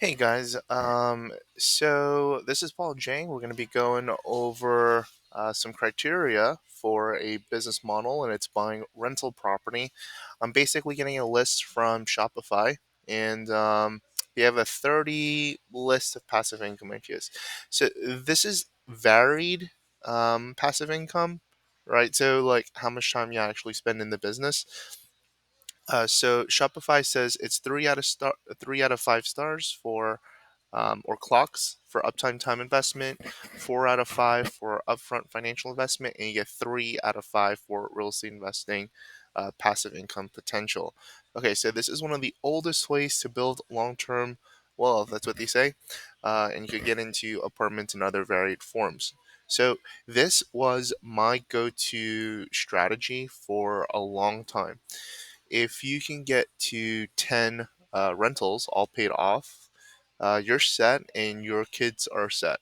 Hey guys, so this is Paul Jang. We're going to be going over some criteria for a business model, and it's buying rental property. I'm basically getting a list from Shopify, and they have a 30 list of passive income ideas. So this is varied passive income, right? So like how much time you actually spend in the business. So Shopify says it's 3 out of 5 stars for or clocks for uptime time investment, 4 out of 5 for upfront financial investment, and you get 3 out of 5 for real estate investing passive income potential. Okay, so this is one of the oldest ways to build long-term wealth. That's what they say, and you could get into apartments and other varied forms. So this was my go-to strategy for a long time. If you can get to 10 rentals all paid off, you're set and your kids are set.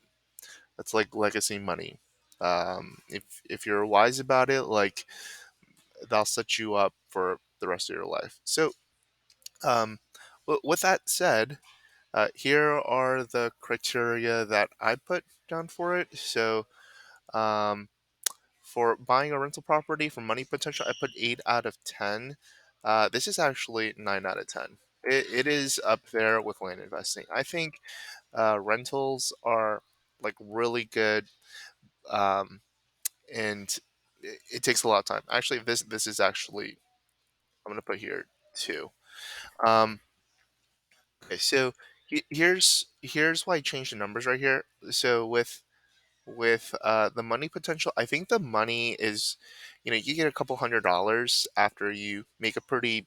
That's like legacy money. If you're wise about it, like that'll set you up for the rest of your life. So, um, with that said, here are the criteria that I put down for it. So, um, for buying a rental property for money potential, I put 8 out of 10. This is actually 9 out of 10. It is up there with land investing. I think rentals are like really good, um, and it takes a lot of time. Actually, this is actually I'm gonna put here too. Um, okay, so here's why I changed the numbers right here. So with the money potential, I think the money is, you get a couple $100 after you make a pretty,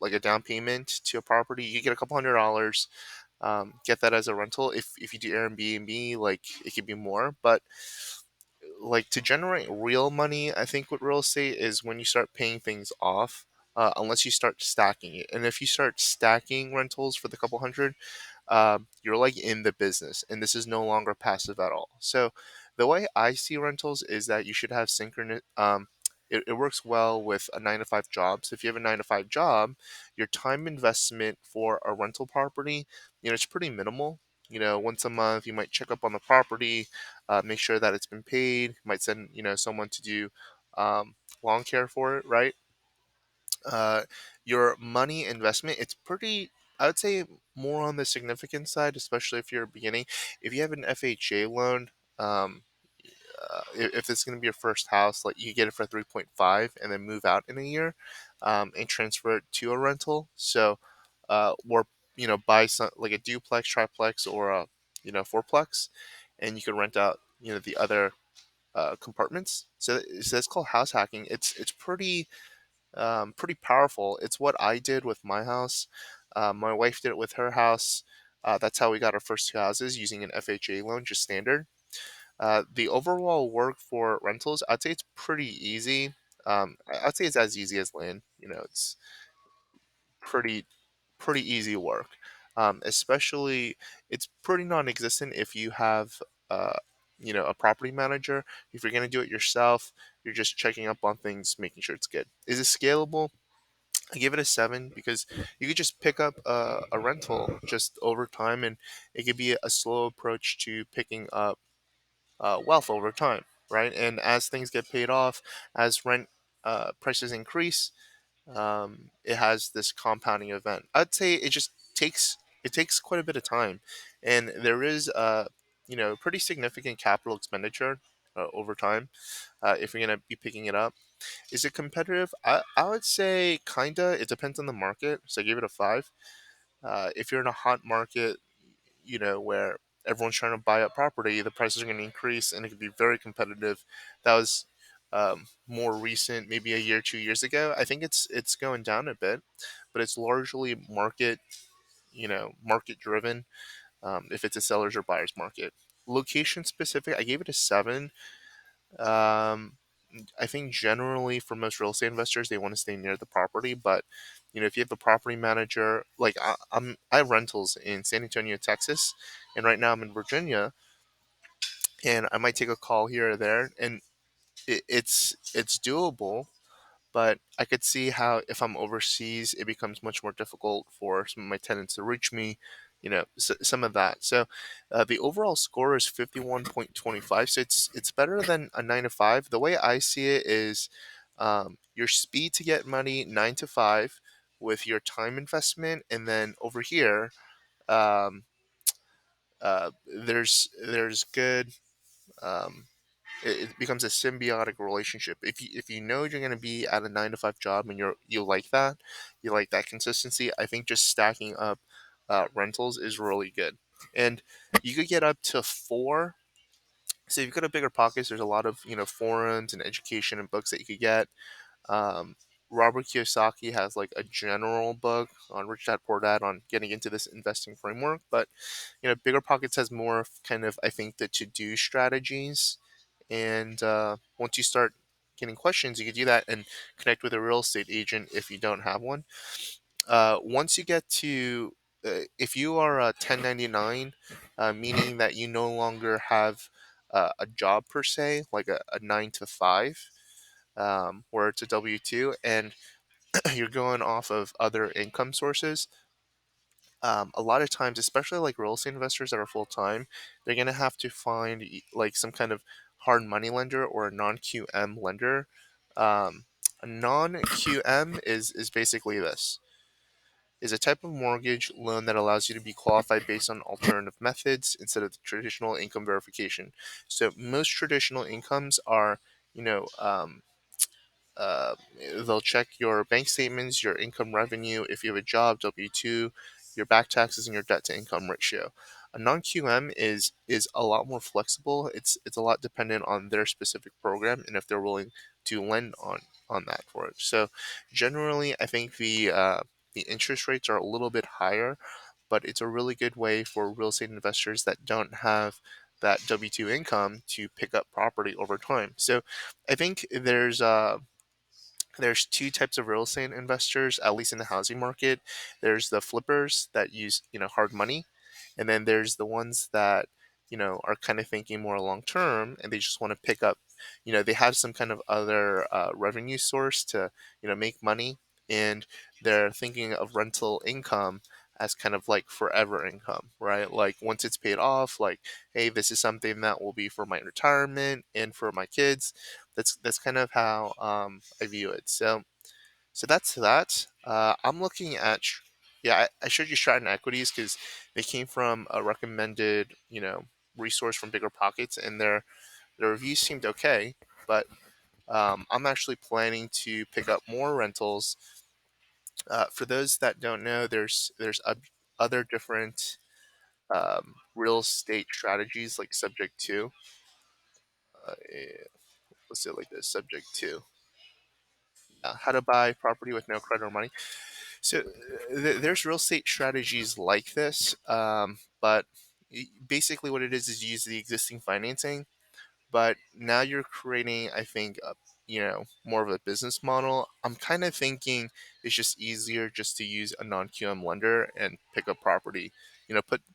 like a down payment to a property. You get a couple $100. Get that as a rental. If you do Airbnb, like it could be more, but like to generate real money, I think with real estate is when you start paying things off. Unless you start stacking it, and if you start stacking rentals for the couple hundred, you're like in the business, and this is no longer passive at all. So, the way I see rentals is that you should have synchronous. It works well with a 9 to 5 job. So if you have a 9 to 5 job, your time investment for a rental property, it's pretty minimal. Once a month, you might check up on the property, make sure that it's been paid. You might send someone to do lawn care for it, right? uh, your money investment, it's pretty, I would say, more on the significant side, especially if you're beginning. If you have an FHA loan, um, if it's going to be your first house, like you get it for 3.5 and then move out in a year, and transfer it to a rental. So, or buy some like a duplex, triplex, or a fourplex, and you can rent out the other compartments. So that's called house hacking. It's pretty powerful. It's what I did with my house. My wife did it with her house. That's how we got our first 2 houses using an FHA loan, just standard. The overall work for rentals, I'd say it's pretty easy. I'd say it's as easy as land. It's pretty pretty easy work. Especially, it's pretty non-existent if you have uh, a property manager. If you're gonna do it yourself, you're just checking up on things, making sure it's good. Is it scalable? I give it a 7 because you could just pick up a rental just over time, and it could be a slow approach to picking up wealth over time, right? And as things get paid off, as rent prices increase, it has this compounding event. I'd say it takes quite a bit of time, and there is pretty significant capital expenditure over time if you're gonna be picking it up. Is it competitive? I would say kinda. It depends on the market. So I gave it a 5. If you're in a hot market, where everyone's trying to buy up property, the prices are going to increase, and it could be very competitive. That was more recent, maybe a year, 2 years ago. I think it's going down a bit, but it's largely market driven. If it's a sellers or buyers market, location specific, I gave it a 7. Um, I think generally for most real estate investors, they want to stay near the property. But if you have a property manager, like I have rentals in San Antonio, Texas, and right now I'm in Virginia, and I might take a call here or there, and it's doable. But I could see how if I'm overseas, it becomes much more difficult for some of my tenants to reach me. some of that. So the overall score is 51.25. So it's better than a 9 to 5. The way I see it is your speed to get money 9 to 5 with your time investment, and then over here um, there's good. Um, it becomes a symbiotic relationship. If you know you're going to be at a 9 to 5 job and you like that consistency. I think just stacking up rentals is really good, and you could get up to four. So if you've got a bigger pockets, there's a lot of forums and education and books that you could get. Um, Robert Kiyosaki has like a general book on Rich Dad Poor Dad on getting into this investing framework, but Bigger Pockets has more of kind of, I think, the to do strategies. And once you start getting questions, you can do that and connect with a real estate agent if you don't have one. Once you get to, if you are a 1099, meaning that you no longer have a job per se, like a 9 to 5, where it's a W 2, and you're going off of other income sources. A lot of times, especially like real estate investors that are full time, they're gonna have to find like some kind of hard money lender or a non QM lender. A non QM is basically this: is a type of mortgage loan that allows you to be qualified based on alternative methods instead of the traditional income verification. So most traditional incomes are, you know, um, uh, they'll check your bank statements, your income revenue, if you have a job, W 2, your back taxes, and your debt to income ratio. A non QM is a lot more flexible. It's a lot dependent on their specific program and if they're willing to lend on that for it. So generally, I think the interest rates are a little bit higher, but it's a really good way for real estate investors that don't have that W 2 income to pick up property over time. So I think there's two types of real estate investors, at least in the housing market. There's the flippers that use, hard money, and then there's the ones that, are kind of thinking more long term, and they just want to pick up, they have some kind of other revenue source to, make money, and they're thinking of rental income as kind of like forever income, right? Like once it's paid off, like, hey, this is something that will be for my retirement and for my kids. That's kind of how I view it. So that's that. I'm looking at, yeah, I showed you Stratton Equities because they came from a recommended, resource from Bigger Pockets, and their reviews seemed okay. But I'm actually planning to pick up more rentals. For those that don't know, other different real estate strategies like Subject to. Let's say it like this: Subject to. How to buy property with no credit or money. So there's real estate strategies like this, but basically what it is you use the existing financing, but now you're creating, I think, more of a business model. I'm kind of thinking it's just easier just to use a non QM lender and pick up property.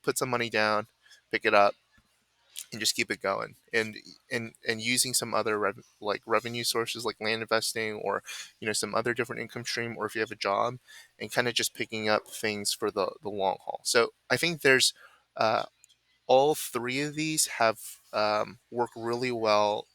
Put some money down, pick it up, and just keep it going, and using some other like revenue sources like land investing, or some other different income stream, or if you have a job, and kind of just picking up things for the long haul. So I think there's uh, all three of these have work really well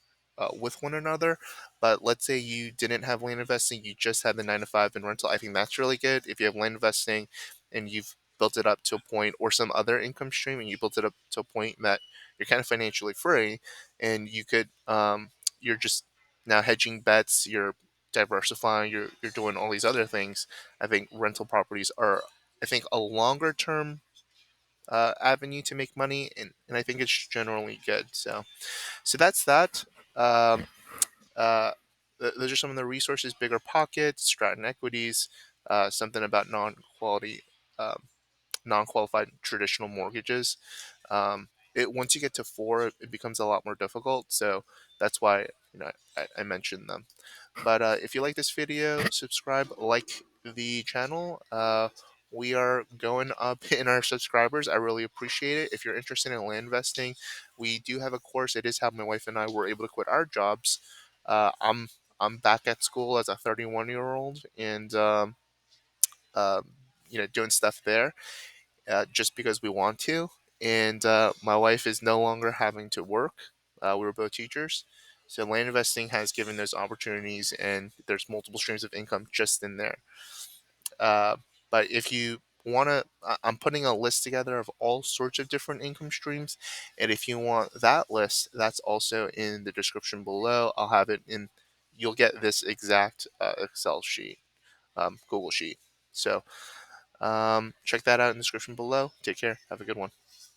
with one another. But let's say you didn't have land investing, you just had the 9 to 5 in rental. I think that's really good. If you have land investing and you've built it up to a point, or some other income stream and you built it up to a point that you're kind of financially free, and you're just now hedging bets, you're diversifying, you're doing all these other things. I think rental properties are, I think, a longer term avenue to make money, and I think it's generally good. So that's that. Um, those are some of the resources: Bigger Pockets, Stratton Equities, something about um, non-qualified traditional mortgages. Once you get to four, it becomes a lot more difficult. So that's why I mentioned them. But if you like this video, subscribe, like the channel. We are going up in our subscribers. I really appreciate it. If you're interested in land investing, we do have a course. It is how my wife and I were able to quit our jobs. I'm back at school as a 31-year-old, and um, doing stuff there. just because we want to. And my wife is no longer having to work. We were both teachers. So land investing has given those opportunities, and there's multiple streams of income just in there. Uh, but if you want to, I'm putting a list together of all sorts of different income streams. And if you want that list, that's also in the description below. I'll have it in, you'll get this exact Excel sheet, Google sheet. So check that out in the description below. Take care. Have a good one.